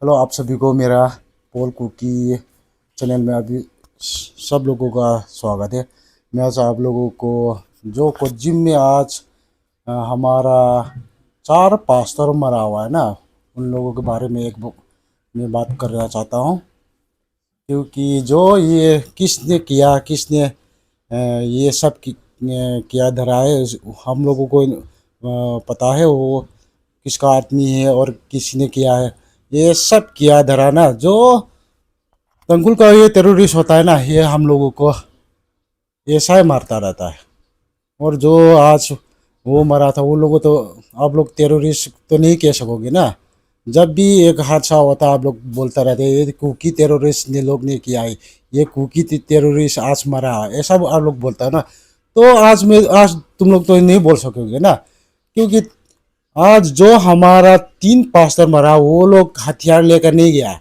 Hello आप सभी को मेरा पोल कुकी चैनल में अभी सब लोगों का स्वागत है। मैं आज आप लोगों को जो कोच्चि में आज हमारा 4 पास्टर मरा हुआ है ना, उन लोगों के बारे में मैं बात करना चाहता हूँ। क्योंकि जो ये किसने किया, किसने ये सब किया धरा है, हम लोगों को पता है वो किसका आदमी है और किसने किया है। ये सब किया धरा ना, जो तंकुल का ये टेररिस्ट होता है ना, ये हम लोगों को ऐसा ही मारता रहता है। और जो आज वो मरा था, वो लोगों तो आप लोग टेररिस्ट तो नहीं कह सकोगे ना। जब भी एक हादसा होता है आप लोग बोलता रहते हैं ये कुकी टेररिस्ट ने लोग ने किया है, ये कुकी टेररिस्ट आज मरा, ऐसा आप लोग बोलता है ना। तो आज तुम लोग तो नहीं बोल सकोगे ना, क्योंकि आज जो हमारा 3 पास्टर मरा वो लोग हथियार लेकर नहीं गया,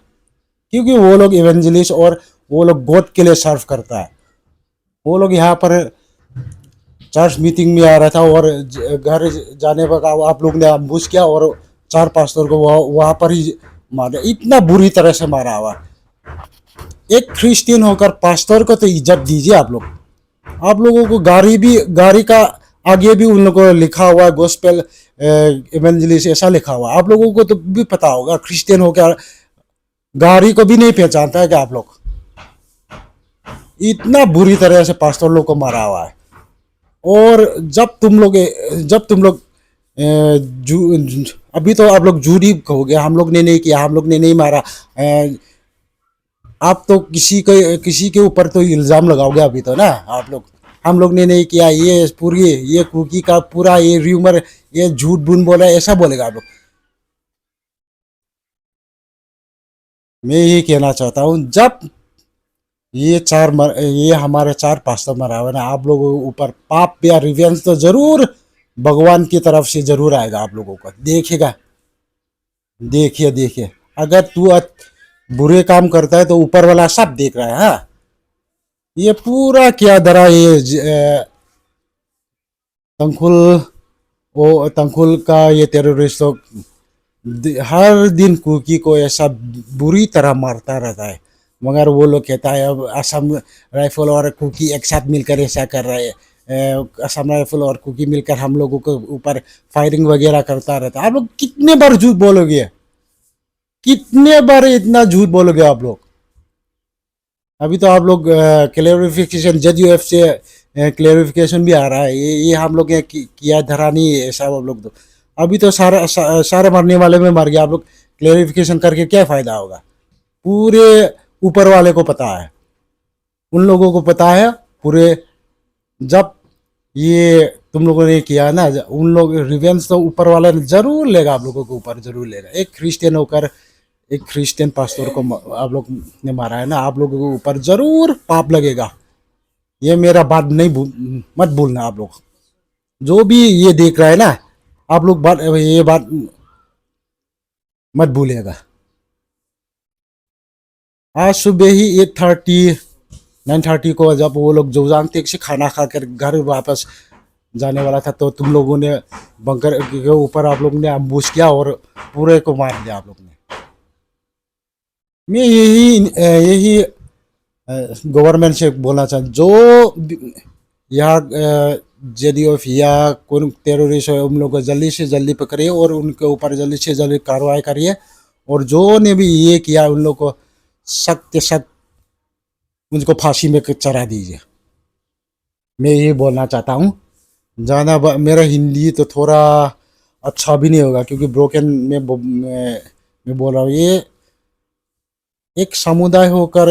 क्योंकि वो लोग इवेंजलिस्ट और वो लोग गॉड के लिए सर्व करता है। वो लोग यहाँ पर चर्च मीटिंग में आ रहा था और घर जाने पर आप लोग ने अम्बुश किया और 4 पास्टर को वहाँ पर ही मारा, इतना बुरी तरह से मारा हुआ। एक क्रिश्चियन होकर पास्टर को तो इज्जत दीजिए आप लोग। आप लोगों को गाड़ी का आगे भी उन लोगों को लिखा हुआ है गॉस्पेल इवेंजलिस्ट ऐसा लिखा हुआ। आप लोगों को तो भी पता होगा, क्रिश्चियन होकर गाड़ी को भी नहीं पहचानता है कि आप लोग इतना बुरी तरह से पास्टर लोग को मारा हुआ है। और जब तुम लोग अभी तो आप लोग झूठ ही कहोगे, हम लोग ने नहीं किया, हम लोग ने नहीं मारा। आप तो किसी के ऊपर तो इल्ज़ाम लगाओगे अभी तो ना आप लोग, हम लोग ने नहीं किया, ये पूरी ये कुकी का पूरा ये र्यूमर, ये झूठ बुन बोला, ऐसा बोलेगा आप लोग। मैं ये कहना चाहता हूँ, जब ये हमारे 4 पास्टर मरा हुआ है ना, आप लोगों के ऊपर पाप या रिवेंज तो जरूर भगवान की तरफ से जरूर आएगा आप लोगों को, देखिएगा। देखिए देखिए, अगर बुरे काम करता है तो ऊपर वाला सब देख रहा है। हाँ, ये पूरा क्या धरा ये तंकुल, वो तंकुल का ये टेररिस्ट लोग हर दिन कुकी को ऐसा बुरी तरह मारता रहता है। मगर वो लोग कहता है अब असम राइफल और कुकी एक साथ मिलकर ऐसा कर रहे हैं, असम राइफल और कुकी मिलकर हम लोगों के ऊपर फायरिंग वगैरह करता रहता है। आप लोग कितने बार झूठ बोलोगे, कितने बार इतना झूठ बोलोगे आप लोग। अभी तो आप लोग क्लेरिफिकेशन JUF से क्लेरिफिकेशन भी आ रहा है, ये हम लोग ने किया धरा नहीं है ऐसा आप लोग तो। अभी तो सारे मरने वाले में मर गया, आप लोग क्लेरिफिकेशन करके क्या फ़ायदा होगा। पूरे ऊपर वाले को पता है, उन लोगों को पता है पूरे। जब ये तुम लोगों ने किया ना, उन लोग रिवेंज तो ऊपर वाला जरूर लेगा, आप लोगों के ऊपर जरूर लेगा। एक क्रिश्चियन होकर एक क्रिश्चियन पास्टर को आप लोग ने मारा है ना, आप लोगों के ऊपर जरूर पाप लगेगा। ये मेरा बात नहीं मत भूलना आप लोग, जो भी ये देख रहा है ना, आप लोग ये बात मत भूलिएगा। आज सुबह ही 9:30 को जब वो लोग जोजांग टेक से खाना खाकर घर वापस जाने वाला था, तो तुम लोगों ने बंकर के ऊपर आप लोग ने अम्बुश किया और पूरे को मार दिया आप लोग ने। मैं यही गवर्नमेंट से बोलना चाहता, जो यहाँ JDF या कोई टेररिस्ट है, उन लोग को जल्दी से जल्दी पकड़िए और उनके ऊपर जल्दी से जल्दी कार्रवाई करिए। और जो ने भी ये किया उन लोग को सख्त सख्त उनको फांसी में चढ़ा दीजिए। मैं ये बोलना चाहता हूँ। मेरा हिंदी तो थोड़ा अच्छा भी नहीं होगा, क्योंकि ब्रोकन मैं बोल रहा हूँ। ये एक समुदाय होकर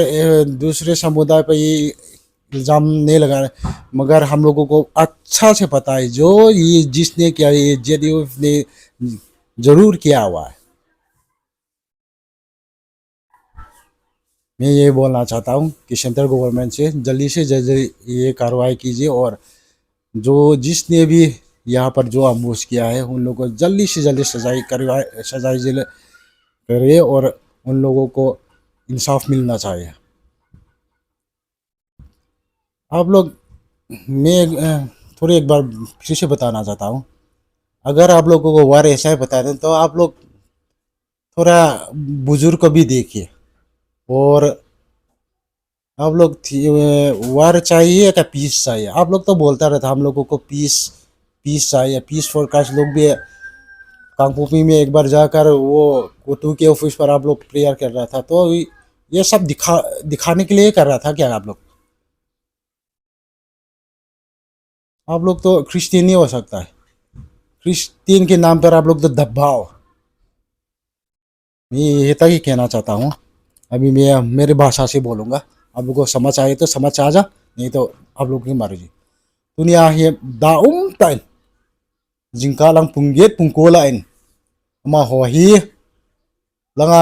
दूसरे समुदाय पर ये इल्ज़ाम नहीं लगा रहे, मगर हम लोगों को अच्छा से पता है जो ये जिसने किया, ये JDF ने जरूर किया हुआ है। मैं ये बोलना चाहता हूँ कि सेंट्रल गवर्नमेंट से जल्दी ये कार्रवाई कीजिए, और जो जिसने भी यहाँ पर जो अम्बुश किया है उन लोगों को जल्दी से जल्दी सजाई करिए, और उन लोगों को इंसाफ मिलना चाहिए। आप लोग, मैं थोड़ी एक बार फिर से बताना चाहता हूँ। अगर आप लोगों को वार ऐसा ही बता दें तो आप लोग थोड़ा बुजुर्ग को भी देखिए। और आप लोग वार चाहिए क्या पीस चाहिए? आप लोग तो बोलता रहता हम लोगों को पीस पीस चाहिए, पीस फोरकास्ट। लोग भी कांगपुपी में एक बार जाकर वो कोटू के ऑफिस पर आप लोग प्रेयर कर रहा था, तो ये सब दिखाने के लिए कर रहा था क्या? आप लोग तो क्रिश्चियन नहीं हो सकता है। क्रिश्चियन के नाम पर आप लोग तो दबाओ। मैं ये तक ही कहना चाहता हूँ। अभी मैं मेरे भाषा से बोलूँगा, आप लोग को समझ आए तो समझ आ जा, नहीं तो आप लोग की मर्जी। दुनिया ये दाउम टाइन जिंका lung पुंगेट पुंगकोला in ma ho hi langa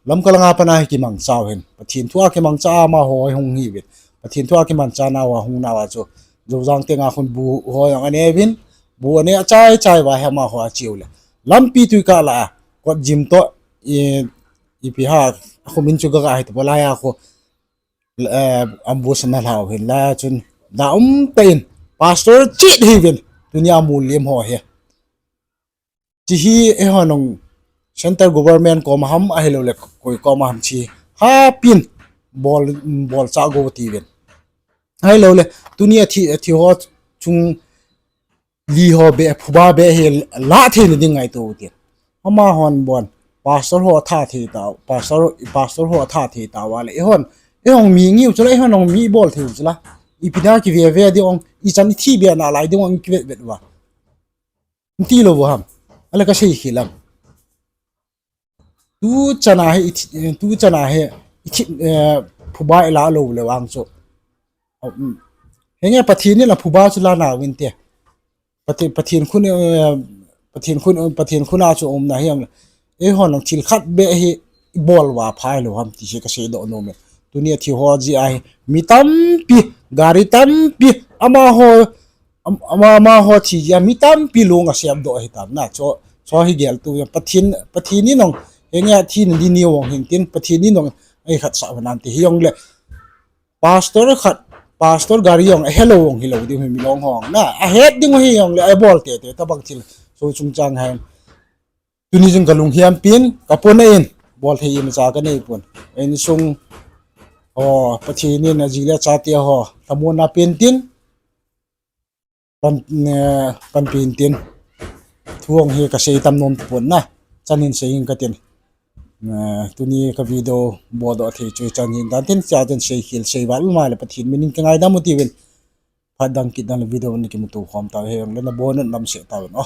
lam ka langa pana ki mang chaw hen pathin thua ki mang cha ma ho hong hi bit pathin thua ki man cha na wa hung na wa cho zo jang te nga khun bu ho yang ane vin bu ane chai chai wa ha ma ho chiu le lam pi tu ka la ko jim to i pi ha khu min chu ga ai to la ya ko ambu sana la hen la chun da tain pastor chi hi vin dunia mu lem ho he chi hi e hanong center government ko maham ahilo le koi ko maham chi ha pin bol bol cha go ti ven hai lo le dunia thi ho chung li ho be phuba be he la the ni ding ai to ti ama hon bon pastor ho tha thi ta pastor ho tha thi ta wa le e hon mi ngiu chu le hon mi bol thi chu la i pida ki ve di ong i chan thi be na lai di ong ki ve wa ti lo bo ham ala ka sei khilam tu chana he phuba ila lo le wang cho henge pathin ni la phuba chu la na win te pathin khuna chu om na hiam e hon thil khat be hi bol wa phai lo ham ti se ka se do no me dunia thi ho ji ai mi tam pi gari tam pi ama ho thi ya mi tam pi lo nga siam do hi tam na cho hi gel tu pathin ni nong henge thi ni ni wong hin tin pathin ni nong ai khat sa nan ti hiong le pastor gari yong hello wong hilo di mi long hong na a het ding hi yong le ai bol te ta bang thil so chung chang han tuni jing galung hiam pin kapona in bol the im cha ka nei pun en sung o pathi ni na jila cha te ho tamona pin tin pan pin tin thuong hi ka sei tam nom pun na chanin sei ka tin tuni ka video bodo the chui chanin dan tin cha den sei khil sei wal ma le pathin minin ka ngai da motivin phadang ki dan video ni ki mutu khom ta he le na bon nam se ta no